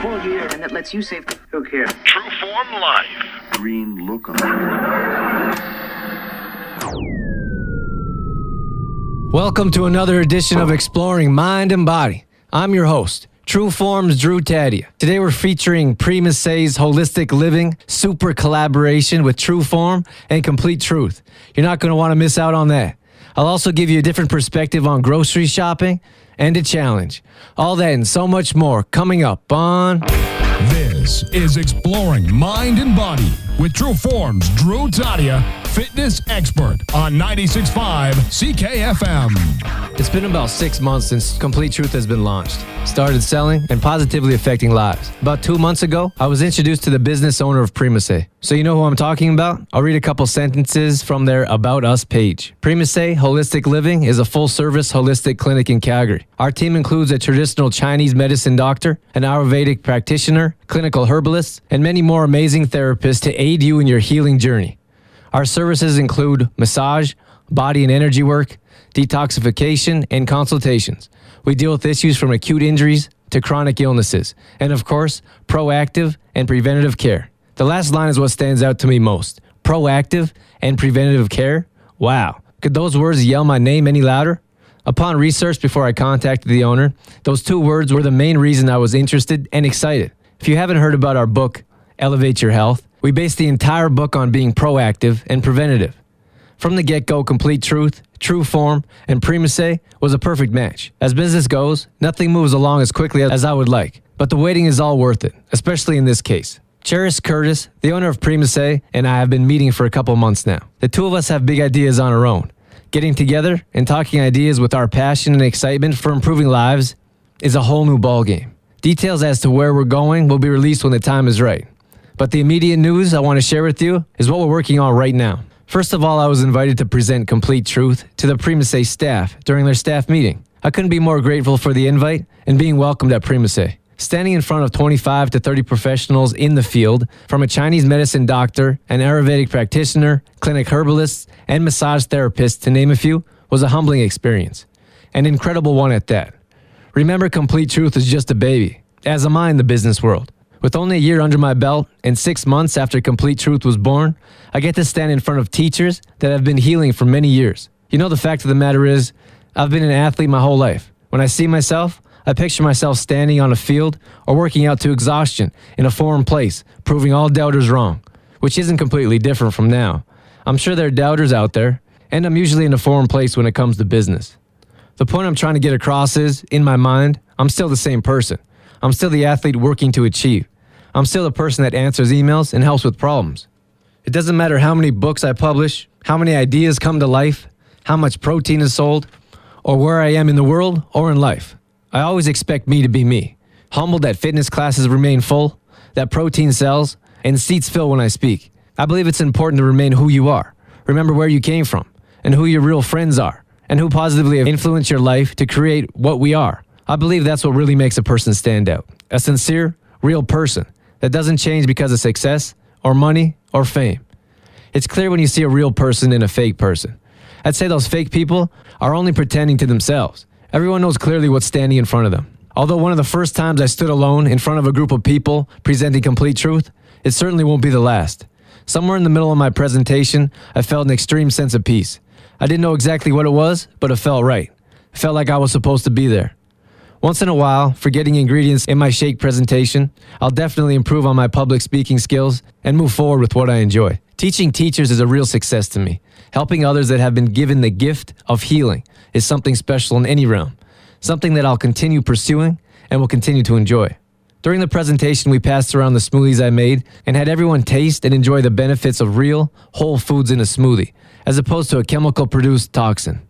cool gear, and that lets you save. Look here. True Form Life. Green look on it. Welcome to another edition of Exploring Mind and Body. I'm your host, True Form's Drew Taddia. Today we're featuring Prema Sai's Holistic Living super collaboration with True Form and Complete Truth. You're not going to want to miss out on that. I'll also give you a different perspective on grocery shopping and a challenge. All that and so much more coming up on... This is Exploring Mind and Body with True Form's Drew Taddia, fitness expert on 96.5 CKFM. It's been about 6 months since Complete Truth has been launched, started selling, and positively affecting lives. About 2 months ago, I was introduced to the business owner of Prema Sai. So you know who I'm talking about? I'll read a couple sentences from their About Us page. Prema Sai Holistic Living is a full-service holistic clinic in Calgary. Our team includes a traditional Chinese medicine doctor, an Ayurvedic practitioner, clinical herbalist, and many more amazing therapists to aid you in your healing journey. Our services include massage, body and energy work, detoxification, and consultations. We deal with issues from acute injuries to chronic illnesses, and of course, proactive and preventative care. The last line is what stands out to me most. Proactive and preventative care? Wow. Could those words yell my name any louder? Upon research before I contacted the owner, those 2 words were the main reason I was interested and excited. If you haven't heard about our book, Elevate Your Health, we base the entire book on being proactive and preventative. From the get-go, Complete Truth, True Form, and Prema Sai was a perfect match. As business goes, nothing moves along as quickly as I would like, but the waiting is all worth it, especially in this case. Cheris Curtis, the owner of Prema Sai, and I have been meeting for a couple months now. The 2 of us have big ideas on our own. Getting together and talking ideas with our passion and excitement for improving lives is a whole new ballgame. Details as to where we're going will be released when the time is right. But the immediate news I want to share with you is what we're working on right now. First of all, I was invited to present Complete Truth to the Prema Sai staff during their staff meeting. I couldn't be more grateful for the invite and being welcomed at Prema Sai. Standing in front of 25 to 30 professionals in the field, from a Chinese medicine doctor, an Ayurvedic practitioner, clinic herbalist, and massage therapist, to name a few, was a humbling experience. An incredible one at that. Remember, Complete Truth is just a baby, as am I in the business world. With only a year under my belt and 6 months after Complete Truth was born, I get to stand in front of teachers that have been healing for many years. You know, the fact of the matter is, I've been an athlete my whole life. When I see myself, I picture myself standing on a field or working out to exhaustion in a foreign place, proving all doubters wrong, which isn't completely different from now. I'm sure there are doubters out there, and I'm usually in a foreign place when it comes to business. The point I'm trying to get across is, in my mind, I'm still the same person. I'm still the athlete working to achieve. I'm still the person that answers emails and helps with problems. It doesn't matter how many books I publish, how many ideas come to life, how much protein is sold, or where I am in the world or in life. I always expect me to be me. Humbled that fitness classes remain full, that protein sells, and seats fill when I speak. I believe it's important to remain who you are. Remember where you came from, and who your real friends are, and who positively have influenced your life to create what we are. I believe that's what really makes a person stand out. A sincere, real person that doesn't change because of success or money or fame. It's clear when you see a real person and a fake person. I'd say those fake people are only pretending to themselves. Everyone knows clearly what's standing in front of them. Although one of the first times I stood alone in front of a group of people presenting Complete Truth, it certainly won't be the last. Somewhere in the middle of my presentation, I felt an extreme sense of peace. I didn't know exactly what it was, but it felt right. It felt like I was supposed to be there. Once in a while, forgetting ingredients in my shake presentation, I'll definitely improve on my public speaking skills and move forward with what I enjoy. Teaching teachers is a real success to me. Helping others that have been given the gift of healing is something special in any realm, something that I'll continue pursuing and will continue to enjoy. During the presentation, we passed around the smoothies I made and had everyone taste and enjoy the benefits of real, whole foods in a smoothie, as opposed to a chemical-produced toxin.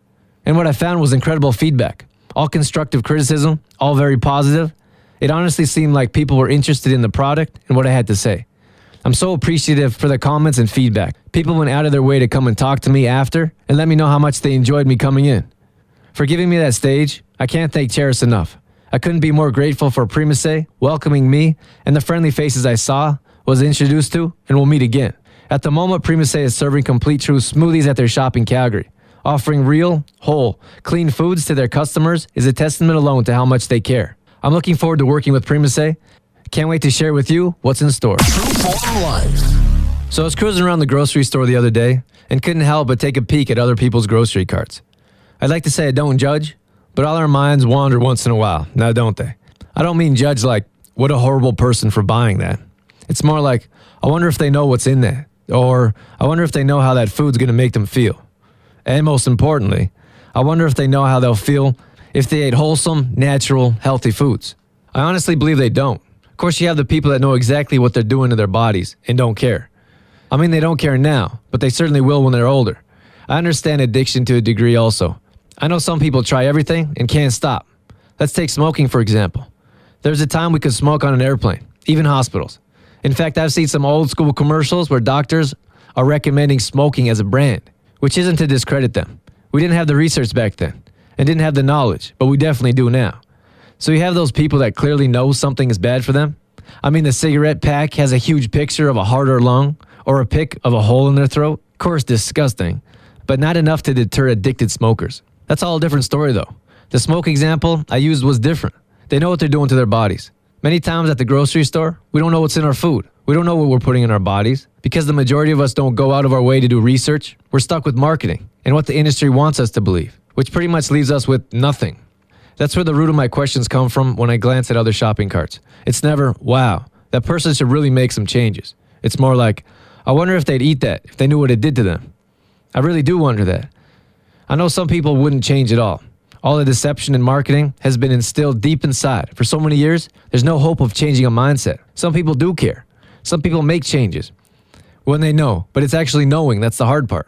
And what I found was incredible feedback. All constructive criticism, all very positive. It honestly seemed like people were interested in the product and what I had to say. I'm so appreciative for the comments and feedback. People went out of their way to come and talk to me after and let me know how much they enjoyed me coming in. For giving me that stage, I can't thank Cheris enough. I couldn't be more grateful for Prema Sai welcoming me and the friendly faces I saw, was introduced to, and will meet again. At the moment, Prema Sai is serving Complete Truth smoothies at their shop in Calgary. Offering real, whole, clean foods to their customers is a testament alone to how much they care. I'm looking forward to working with Prema Sai Can't wait to share with you what's in store. Trueform Life. So I was cruising around the grocery store the other day and couldn't help but take a peek at other people's grocery carts. I'd like to say I don't judge, but all our minds wander once in a while, now don't they? I don't mean judge like, what a horrible person for buying that. It's more like, I wonder if they know what's in that, or I wonder if they know how that food's going to make them feel. And most importantly, I wonder if they know how they'll feel if they ate wholesome, natural, healthy foods. I honestly believe they don't. Of course, you have the people that know exactly what they're doing to their bodies and don't care. I mean, they don't care now, but they certainly will when they're older. I understand addiction to a degree also. I know some people try everything and can't stop. Let's take smoking, for example. There's a time we could smoke on an airplane, even hospitals. In fact, I've seen some old school commercials where doctors are recommending smoking as a brand, which isn't to discredit them. We didn't have the research back then and didn't have the knowledge, but we definitely do now. So you have those people that clearly know something is bad for them. I mean, the cigarette pack has a huge picture of a heart or lung or a pic of a hole in their throat. Of course, disgusting, but not enough to deter addicted smokers. That's all a different story, though. The smoke example I used was different. They know what they're doing to their bodies. Many times at the grocery store, we don't know what's in our food. We don't know what we're putting in our bodies. Because the majority of us don't go out of our way to do research, we're stuck with marketing and what the industry wants us to believe, which pretty much leaves us with nothing. That's where the root of my questions come from when I glance at other shopping carts. It's never, wow, that person should really make some changes. It's more like, I wonder if they'd eat that if they knew what it did to them. I really do wonder that. I know some people wouldn't change at all. All the deception and marketing has been instilled deep inside. For so many years, there's no hope of changing a mindset. Some people do care. Some people make changes when they know, but it's actually knowing that's the hard part.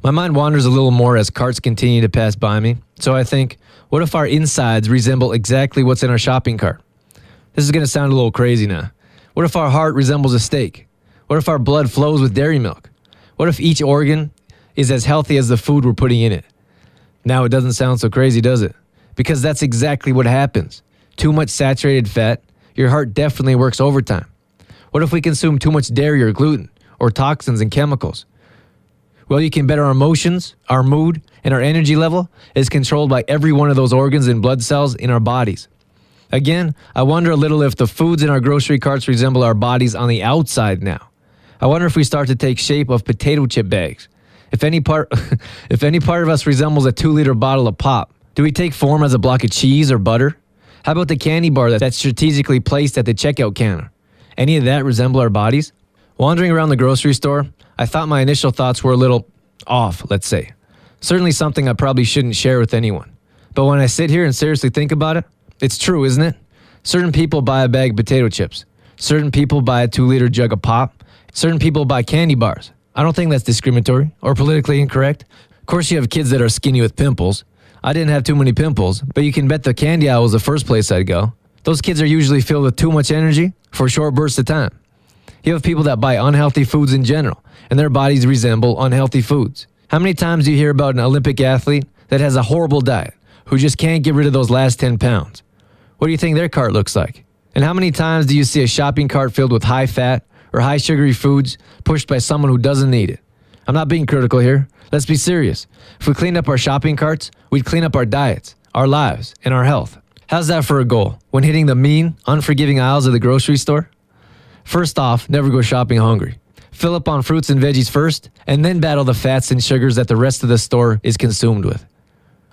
My mind wanders a little more as carts continue to pass by me. So I think, what if our insides resemble exactly what's in our shopping cart? This is going to sound a little crazy now. What if our heart resembles a steak? What if our blood flows with dairy milk? What if each organ is as healthy as the food we're putting in it? Now it doesn't sound so crazy, does it? Because that's exactly what happens. Too much saturated fat, your heart definitely works overtime. What if we consume too much dairy or gluten, or toxins and chemicals? Well, you can bet our emotions, our mood, and our energy level is controlled by every one of those organs and blood cells in our bodies. Again, I wonder a little if the foods in our grocery carts resemble our bodies on the outside now. I wonder if we start to take shape of potato chip bags. If any part of us resembles a 2-liter bottle of pop, do we take form as a block of cheese or butter? How about the candy bar that's strategically placed at the checkout counter? Any of that resemble our bodies? Wandering around the grocery store, I thought my initial thoughts were a little off, let's say. Certainly something I probably shouldn't share with anyone. But when I sit here and seriously think about it, it's true, isn't it? Certain people buy a bag of potato chips. Certain people buy a 2-liter jug of pop. Certain people buy candy bars. I don't think that's discriminatory or politically incorrect. Of course, you have kids that are skinny with pimples. I didn't have too many pimples, but you can bet the candy aisle was the first place I'd go. Those kids are usually filled with too much energy for short bursts of time. You have people that buy unhealthy foods in general, and their bodies resemble unhealthy foods. How many times do you hear about an Olympic athlete that has a horrible diet, who just can't get rid of those last 10 pounds? What do you think their cart looks like? And how many times do you see a shopping cart filled with high-fat or high-sugary foods pushed by someone who doesn't need it? I'm not being critical here. Let's be serious. If we cleaned up our shopping carts, we'd clean up our diets, our lives, and our health. How's that for a goal when hitting the mean, unforgiving aisles of the grocery store? First off, never go shopping hungry. Fill up on fruits and veggies first, and then battle the fats and sugars that the rest of the store is consumed with.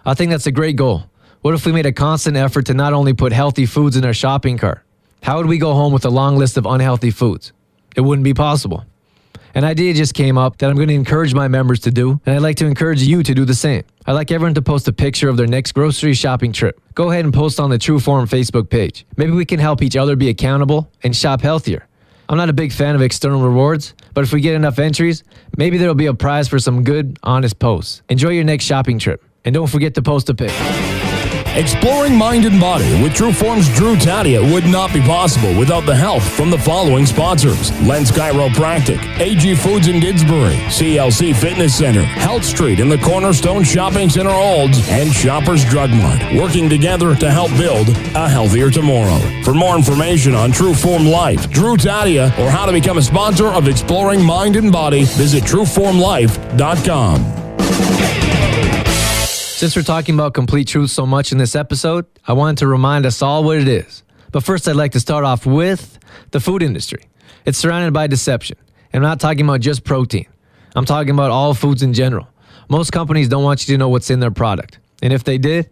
I think that's a great goal. What if we made a constant effort to not only put healthy foods in our shopping cart? How would we go home with a long list of unhealthy foods? It wouldn't be possible. An idea just came up that I'm going to encourage my members to do, and I'd like to encourage you to do the same. I'd like everyone to post a picture of their next grocery shopping trip. Go ahead and post on the Trueform Facebook page. Maybe we can help each other be accountable and shop healthier. I'm not a big fan of external rewards, but if we get enough entries, maybe there'll be a prize for some good, honest posts. Enjoy your next shopping trip, and don't forget to post a pic. Exploring mind and body with Trueform's Drew Taddia would not be possible without the help from the following sponsors: Lens Chiropractic, AG Foods in Didsbury, CLC Fitness Center, Health Street in the Cornerstone Shopping Center Olds, and Shoppers Drug Mart, working together to help build a healthier tomorrow. For more information on Trueform Life, Drew Taddia, or how to become a sponsor of Exploring Mind and Body, visit TrueformLife.com. Since we're talking about complete truth so much in this episode, I wanted to remind us all what it is. But first, I'd like to start off with the food industry. It's surrounded by deception. And I'm not talking about just protein. I'm talking about all foods in general. Most companies don't want you to know what's in their product. And if they did,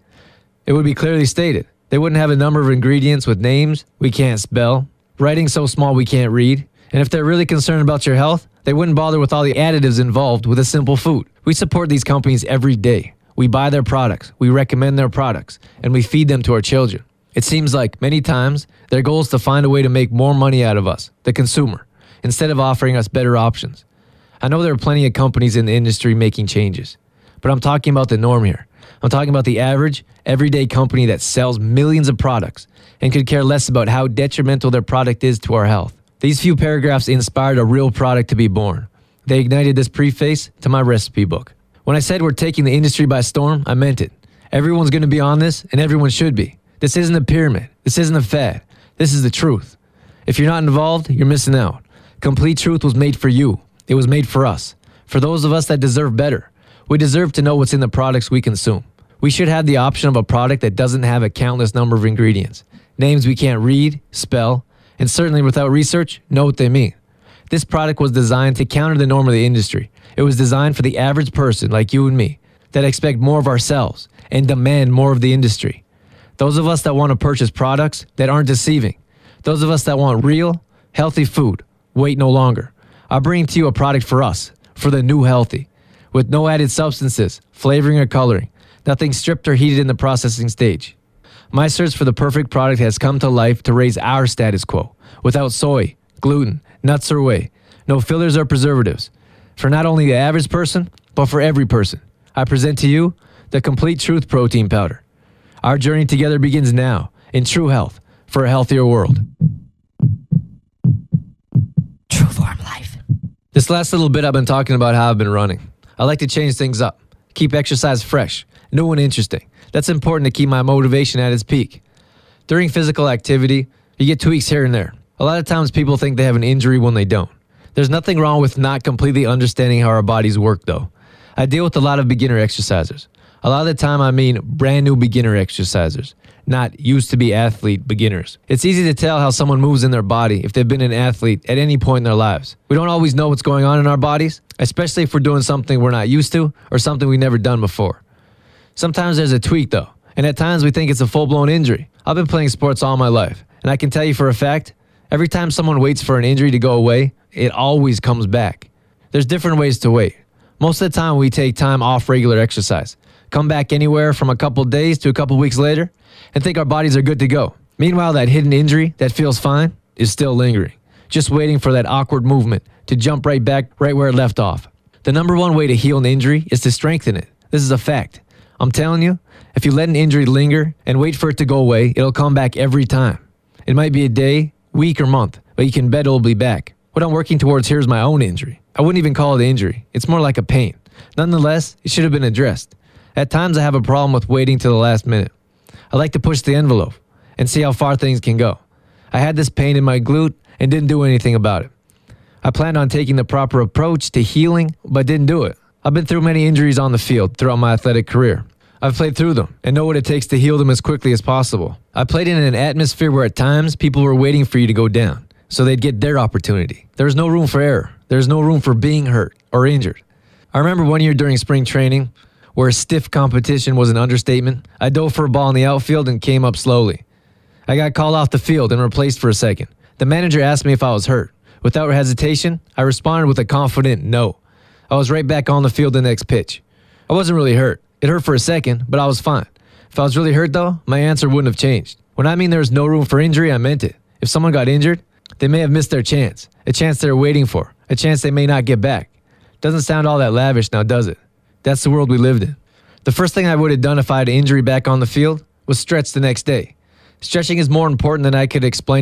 it would be clearly stated. They wouldn't have a number of ingredients with names we can't spell, writing so small we can't read. And if they're really concerned about your health, they wouldn't bother with all the additives involved with a simple food. We support these companies every day. We buy their products, we recommend their products, and we feed them to our children. It seems like many times their goal is to find a way to make more money out of us, the consumer, instead of offering us better options. I know there are plenty of companies in the industry making changes, but I'm talking about the norm here. I'm talking about the average, everyday company that sells millions of products and could care less about how detrimental their product is to our health. These few paragraphs inspired a real product to be born. They ignited this preface to my recipe book. When I said we're taking the industry by storm, I meant it. Everyone's going to be on this, and everyone should be. This isn't a pyramid. This isn't a fad. This is the truth. If you're not involved, you're missing out. Complete Truth was made for you. It was made for us. For those of us that deserve better. We deserve to know what's in the products we consume. We should have the option of a product that doesn't have a countless number of ingredients, names we can't read, spell, and certainly without research, know what they mean. This product was designed to counter the norm of the industry. It was designed for the average person like you and me that expect more of ourselves and demand more of the industry. Those of us that want to purchase products that aren't deceiving. Those of us that want real, healthy food. Wait no longer. I bring to you a product for us, for the new healthy, with no added substances, flavoring or coloring, nothing stripped or heated in the processing stage. My search for the perfect product has come to life to raise our status quo, without soy, gluten, nuts or whey, no fillers or preservatives. For not only the average person, but for every person. I present to you the Complete Truth Protein Powder. Our journey together begins now, in true health, for a healthier world. True form life. This last little bit I've been talking about how I've been running. I like to change things up, keep exercise fresh, new and interesting. That's important to keep my motivation at its peak. During physical activity, you get tweaks here and there. A lot of times people think they have an injury when they don't. There's nothing wrong with not completely understanding how our bodies work though. I deal with a lot of beginner exercisers. A lot of the time I mean brand new beginner exercisers, not used to be athlete beginners. It's easy to tell how someone moves in their body if they've been an athlete at any point in their lives. We don't always know what's going on in our bodies, especially if we're doing something we're not used to or something we've never done before. Sometimes there's a tweak though, and at times we think it's a full-blown injury. I've been playing sports all my life, and I can tell you for a fact, every time someone waits for an injury to go away, it always comes back. There's different ways to wait. Most of the time we take time off regular exercise, come back anywhere from a couple days to a couple weeks later, and think our bodies are good to go. Meanwhile, that hidden injury that feels fine is still lingering, just waiting for that awkward movement to jump right back right where it left off. The number one way to heal an injury is to strengthen it. This is a fact. I'm telling you, if you let an injury linger and wait for it to go away, it'll come back every time. It might be a day, week, or month, but you can bet it'll be back. What I'm working towards here is my own injury. I wouldn't even call it injury. It's more like a pain. Nonetheless, it should have been addressed. At times I have a problem with waiting till the last minute. I like to push the envelope and see how far things can go. I had this pain in my glute and didn't do anything about it. I planned on taking the proper approach to healing, but didn't do it. I've been through many injuries on the field throughout my athletic career. I've played through them and know what it takes to heal them as quickly as possible. I played in an atmosphere where at times people were waiting for you to go down so they'd get their opportunity. There was no room for error. There was no room for being hurt or injured. I remember one year during spring training where stiff competition was an understatement. I dove for a ball in the outfield and came up slowly. I got called off the field and replaced for a second. The manager asked me if I was hurt. Without hesitation, I responded with a confident no. I was right back on the field the next pitch. I wasn't really hurt. It hurt for a second, but I was fine. If I was really hurt though, my answer wouldn't have changed. When I mean there was no room for injury, I meant it. If someone got injured, they may have missed their chance, a chance they were waiting for, a chance they may not get back. Doesn't sound all that lavish now, does it? That's the world we lived in. The first thing I would have done if I had an injury back on the field was stretch the next day. Stretching is more important than I could explain